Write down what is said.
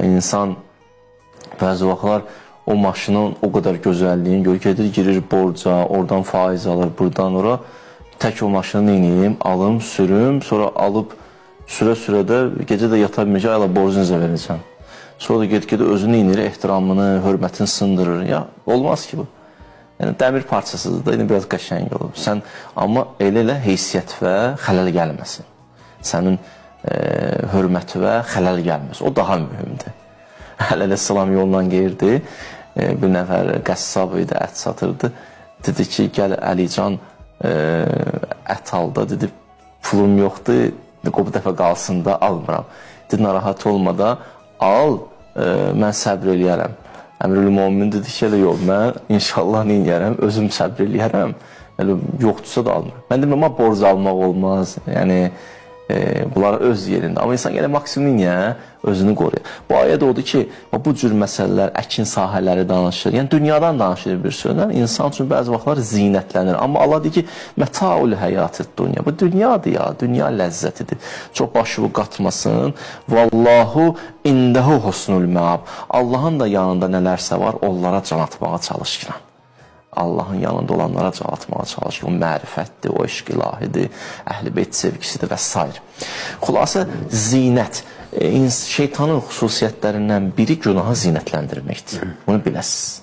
insan bəzi vaxtlar o maşının o qədər gözəlliyini görür, gedir, girir borca, oradan faiz alır, buradan ora. Tək o maşını neyniyim, alım, sürüm, sonra alıb sürə-sürə də gecə də yata bilməyəcək, ayla borcunuza verəcəm. Sonra da get-gedə özünü neynir, ehtiramını, hörmətini sındırır. Ya, olmaz ki bu. Yəni, dəmir parçasıdır da, biraz qəşəng olur. Sən, amma elə heysiyyət və xələl gəlməsin. Sənin hörməti və xələl gəlməsin. O daha mühümdür. Hələ salam yolla geyirdi. Bir nəfər qəssab idi, ət satırdı. Dedi ki, gəl Əlican ət al da, dedi, pulum yoxdur, bu dəfə qalsın da almıram. Dedi, narahat olma da, al, mən səbr eləyərəm. Əmrül-Mömin dedi ki, elə yox, mən inşallah neyərəm, özüm səbr eləyərəm. Yoxdursa da almıram. Mən dedim, amma borc almaq olmaz. Yəni, bunlar öz yerində. Amma insan gələ maksimum niyə özünü qoruyur. Bu ayədə odur ki, bu cür məsələlər, əkin sahələri danışır. Yəni, dünyadan danışır bir sözlə. İnsan üçün bəzi vaxtlar zinətlənir. Amma Allah deyir ki, məta'ul həyatı dünya. Bu dünyadır ya, dünya ləzzətidir. Çox başı qatmasın. Vallahu indəhu husnul məab. Allahın da yanında nələrsə var, onlara can atmağa çalışıram. Allahın yanında olanlara can atmağa çalışır. O mərifətdir, o eşq ilahidir, əhl-i beyt sevgisidir və s. Xülasə, zinət. Şeytanın xüsusiyyətlərindən biri günahı zinətləndirməkdir. Bunu biləsiniz.